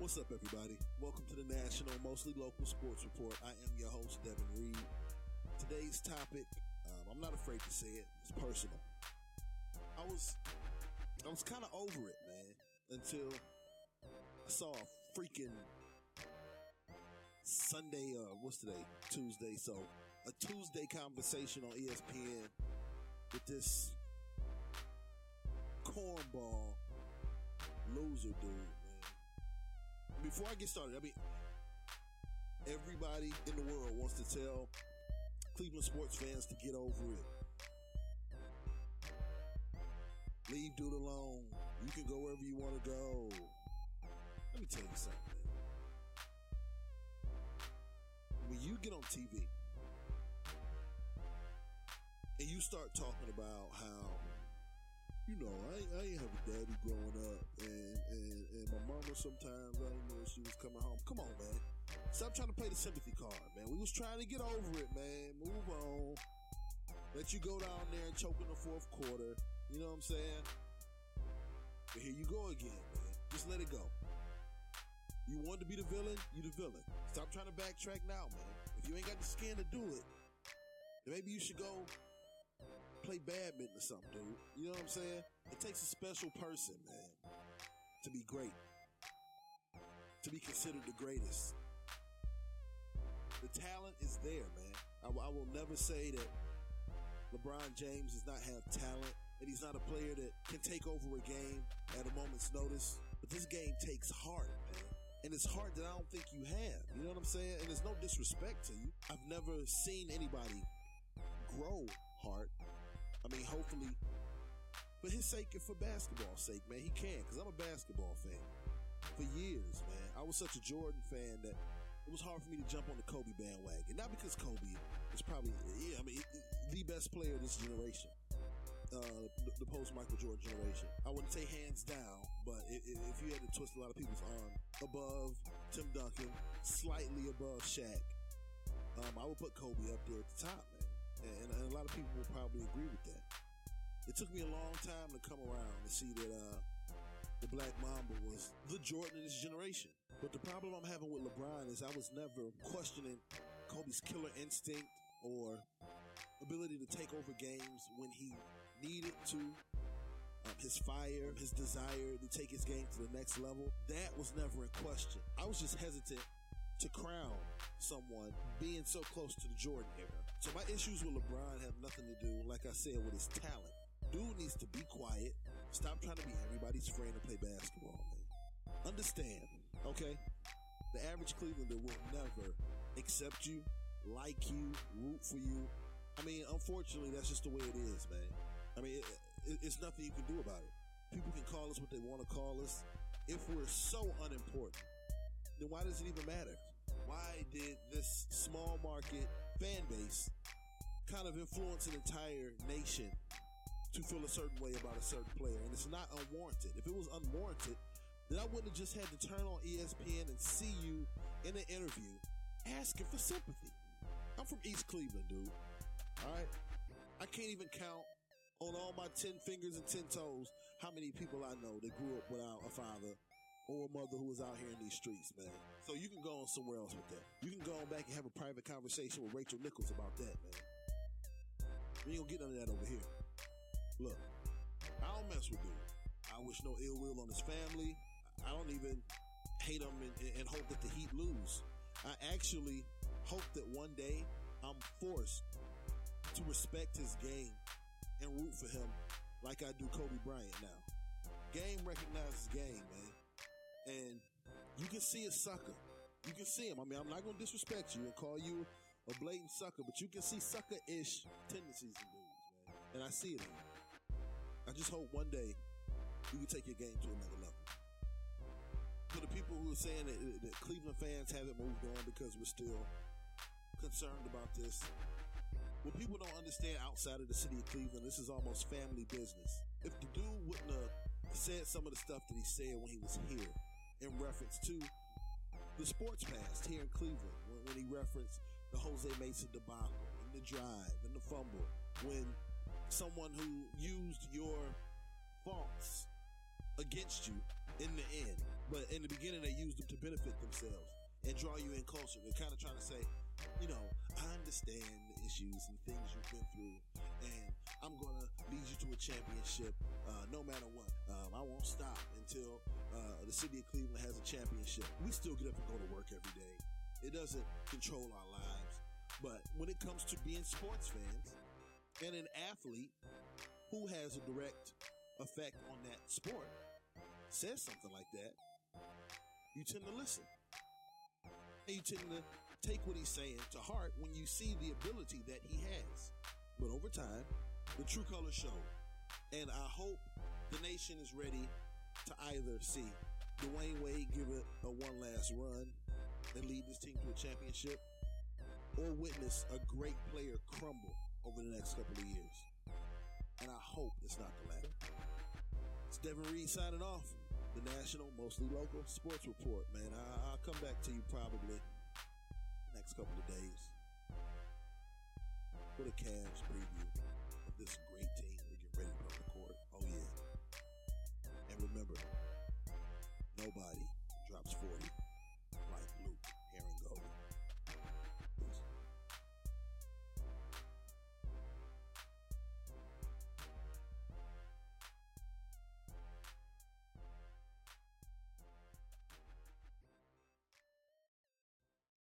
What's up, everybody? Welcome to the National, Mostly Local Sports Report. I am your host, Devin Reed. Today's topic, I'm not afraid to say it, it's personal. I was kind of over it, man, until I saw a freaking Sunday, what's today? Tuesday. So, a Tuesday conversation on ESPN with this cornball loser dude, man. Before I get started, everybody in the world wants to tell Cleveland sports fans to get over it. Leave dude alone. You can go wherever you want to go. Let me tell you something, man. When you get on TV and you start talking about how, you know, I ain't have a daddy growing up, and my mama sometimes, I didn't know if she was coming home. Come on, man. Stop trying to play the sympathy card, man. We was trying to get over it, man. Move on. Let you go down there and choke in the fourth quarter. You know what I'm saying? But here you go again, man. Just let it go. You want to be the villain? You the villain. Stop trying to backtrack now, man. If you ain't got the skin to do it, then maybe you should go play badminton or something, dude. You know what I'm saying? It takes a special person, man, to be great. To be considered the greatest. The talent is there, man. I will never say that LeBron James does not have talent, and he's not a player that can take over a game at a moment's notice. But this game takes heart, man. And it's heart that I don't think you have. You know what I'm saying? And there's no disrespect to you. I've never seen anybody grow heart. I mean, hopefully, for his sake and for basketball's sake, man, he can, because I'm a basketball fan. For years, man, I was such a Jordan fan that it was hard for me to jump on the Kobe bandwagon. Not because Kobe is probably, the best player of this generation, the post-Michael Jordan generation. I wouldn't say hands down, but if you had to twist a lot of people's arm, above Tim Duncan, slightly above Shaq, I would put Kobe up there at the top, man. And a lot of people will probably agree with that. It took me a long time to come around and see that the Black Mamba was the Jordan of this generation. But the problem I'm having with LeBron is I was never questioning Kobe's killer instinct or ability to take over games when he needed to. His fire, his desire to take his game to the next level. That was never in question. I was just hesitant to crown someone being so close to the Jordan era. So my issues with LeBron have nothing to do, like I said, with his talent. Dude needs to be quiet. Stop trying to be everybody's friend and play basketball, man. Understand, okay? The average Clevelander will never accept you, like you, root for you. I mean, unfortunately, that's just the way it is, man. I mean, it's nothing you can do about it. People can call us what they want to call us. If we're so unimportant, then why does it even matter? Why did this small market fan base kind of influence an entire nation to feel a certain way about a certain player? And it's not unwarranted. If it was unwarranted, then I wouldn't have just had to turn on ESPN and see you in an interview asking for sympathy. I'm from East Cleveland, dude. All right? I can't even count on all my 10 fingers and 10 toes how many people I know that grew up without a father or a mother who was out here in these streets, man. So you can go on somewhere else with that. You can go on back and have a private conversation with Rachel Nichols about that, man. We ain't gonna get none of that over here. Look, I don't mess with dude. I wish no ill will on his family. I don't even hate him and hope that the Heat lose. I actually hope that one day I'm forced to respect his game and root for him like I do Kobe Bryant now. Game recognizes game, man. And you can see a sucker. You can see him. I mean, I'm not going to disrespect you and call you a blatant sucker, but you can see sucker-ish tendencies in dudes, man. And I see it in you. I just hope one day you can take your game to another level. For the people who are saying that Cleveland fans haven't moved on because we're still concerned about this, what people don't understand outside of the city of Cleveland, this is almost family business. If the dude wouldn't have said some of the stuff that he said when he was here, in reference to the sports past here in Cleveland, when he referenced the Jose Mesa debacle and the drive and the fumble, when someone who used your faults against you in the end But in the beginning, they used them to benefit themselves and draw you in closer. They're kind of trying to say, you know, I understand the issues and things you've been through, and I'm going to lead you to a championship no matter what. I won't stop until the city of Cleveland has a championship. We still get up and go to work every day. It doesn't control our lives. But when it comes to being sports fans and an athlete who has a direct effect on that sport says something like that, you tend to listen. And you tend to take what he's saying to heart when you see the ability that he has. But over time, the true colors show. And I hope the nation is ready to either see Dwayne Wade give it a one last run and lead this team to a championship, or witness a great player crumble over the next couple of years. And I hope it's not the latter. It's Devin Reed signing off. The national, mostly local sports report, man. I'll come back to you probably next couple of days with a Cavs preview of this great team.